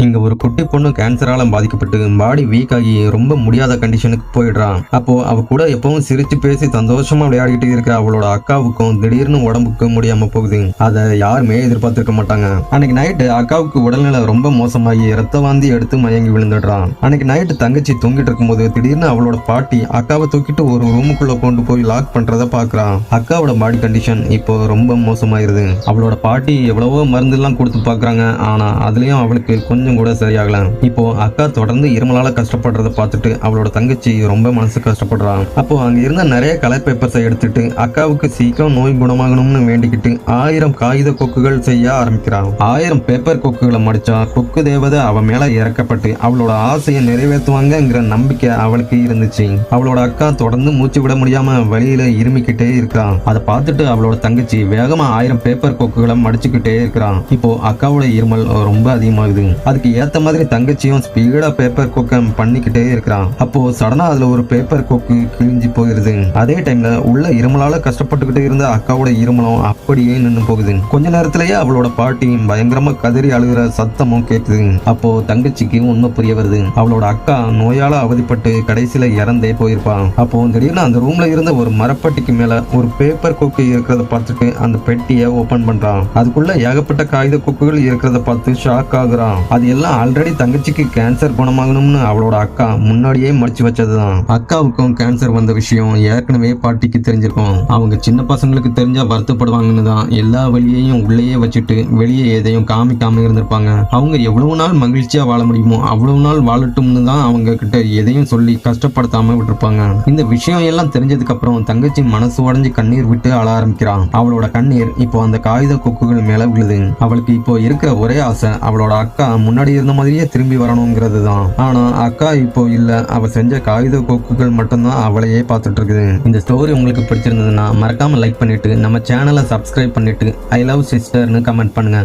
இங்க ஒரு குட்டி பொண்ணு கேன்சரால பாதிக்கப்பட்டு பாடி வீக் ஆகி ரொம்ப முடியாத கண்டிஷனுக்கு போயிடுறான். அப்போ அவ கூட எப்பவும் சிரிச்சு பேசி சந்தோஷமா விளையாடிட்டு இருக்க அவளோட அக்காவுக்கும் திடீர்னு உடம்புக்கு முடியாம போகுது. அதை யாருமே எதிர்பார்த்திருக்க மாட்டாங்க. அன்னைக்கு நைட்டு அக்காவுக்கு உடல்நிலை ரொம்ப மோசமாகி ரத்த வாந்தி எடுத்து மயங்கி விழுந்துடுறான். அன்னைக்கு நைட்டு தங்கச்சி தூங்கிட்டு இருக்கும்போது திடீர்னு அவளோட பாட்டி அக்காவை தூக்கிட்டு ஒரு ரூமுக்குள்ள கொண்டு போய் லாக் பண்றத பாக்குறான். அக்காவோட பாடி கண்டிஷன் இப்போ ரொம்ப மோசமாயிருது. அவளோட பாட்டி எவ்வளவோ மருந்து எல்லாம் கொடுத்து பாக்குறாங்க. ஆனா அதுலயும் அவளுக்கு கொஞ்சம் கூட சரியாகல. இப்போ அக்கா தொடர்ந்து இருமலால கஷ்டப்படுறத பார்த்துட்டு அவளோட தங்கச்சி ரொம்ப மனசு கஷ்டப்படுறான். அப்போ அங்க இருந்த நிறைய கலர் பேப்பர்ஸை எடுத்துட்டு அக்காவுக்கு சீக்கிரம் நோய் குணமாகணும்னு வேண்டிக்கிட்டு 1000 காகித கொக்குகள் செய்ய ஆரம்பிக்கிறான். 1000 பேப்பர் கொக்குகளை மடிச்சா கொக்கு தேவதை அவ மேல இறக்கப்பட்டு அவளோட ஆசையை நிறைவேற்றுவாங்கங்கிற நம்பிக்கை அவளுக்கு இருந்துச்சு. அவளோட அக்கா தொடர்ந்து மூச்சு விட முடியாம வழியில இருமிக்கிட்டே இருக்கிறான். அதை பார்த்துட்டு அவளோட தங்கச்சி வேகமா 1000 பேப்பர் கொக்குகளை மடிச்சுக்கிட்டே இருக்கிறான். இப்போ அக்காவோட இருமல் ரொம்ப அதிகமாகுது. அதுக்கு ஏத்த மாதிரி தங்கச்சியும் ஸ்பீடா பேப்பர் கொக்க பண்ணிக்கிட்டே இருக்கிறான். அப்போ சடனா அதுல ஒரு பேப்பர் கொக்கு கிழிஞ்சு போயிருது. அதே டைம்ல உள்ள இருமலால கஷ்டப்பட்டுக்கிட்டு இருந்த அக்காவோட இருமலும் அப்படியே நின்று போகுது. கொஞ்ச நேரத்திலேயே அவளோட பாட்டி பயங்கரமா கதறி அழுகிற சத்தமும் கேட்குது. அப்போ தங்கச்சிக்கு உண்மை புரிய வருது. அவளோட அக்கா நோயால அவதிப்பட்டு கடைசியில இறந்தே போயிருப்பான். அப்போ திடீர்னு அந்த ரூம்ல இருந்த ஒரு மரப்பட்டிக்கு மேல ஒரு பேப்பர் கொக்கு இருக்கிறத பார்த்துட்டு அந்த பெட்டியை ஓபன் பண்றான். அதுக்குள்ள ஏகப்பட்ட காகித கொக்குகள் இருக்கிறத பார்த்து ஷாக் ஆகுறான். அது எல்லாம் ஆல்ரெடி தங்கச்சிக்கு கேன்சர் குணமாகணும்னு அவளோட அக்கா முன்னாடியே மடிச்சு வச்சதுதான். அக்காவுக்கும் கேன்சர் வந்த விஷயம் ஏற்கனவே பாட்டிக்கு தெரிஞ்சிருக்கும். அவங்க சின்ன பசங்களுக்கு தெரிஞ்சா வருத்தப்படுவாங்கன்னு தான் எல்லா வழியையும் உள்ளேயே வச்சுட்டு வெளியே எதையும் காமிக்காம இருந்திருப்பாங்க. அவங்க எவ்வளவு நாள் மகிழ்ச்சியா வாழ முடியுமோ அவ்வளவு நாள் வாழட்டும்னு தான் அவங்க கிட்ட எதையும் சொல்லி கஷ்டப்படுத்தாம விட்டுருப்பாங்க. இந்த விஷயம் எல்லாம் தெரிஞ்சதுக்கு அப்புறம் தங்கச்சி மனசு உடைஞ்சு கண்ணீர் விட்டு அழ ஆரம்பிக்கிறான். அவளோட கண்ணீர் இப்போ அந்த காகித கொக்குகள் மேல விழுது. அவளுக்கு இப்போ இருக்கிற ஒரே ஆசை அவளோட அக்கா முன்னாடி இருந்த மாதிரியே திரும்பி வரணுங்கிறது தான். ஆனா அக்கா இப்போ இல்ல. அவ செஞ்ச காகித கொக்குகள் மட்டும்தான் அவளையே பார்த்துட்டு இருக்குது. இந்த ஸ்டோரி உங்களுக்கு பிடிச்சிருந்ததுன்னா மறக்காம லைக் பண்ணிட்டு நம்ம சேனலை சப்ஸ்கிரைப் பண்ணிட்டு ஐ லவ் சிஸ்டர்னு கமெண்ட் பண்ணுங்க.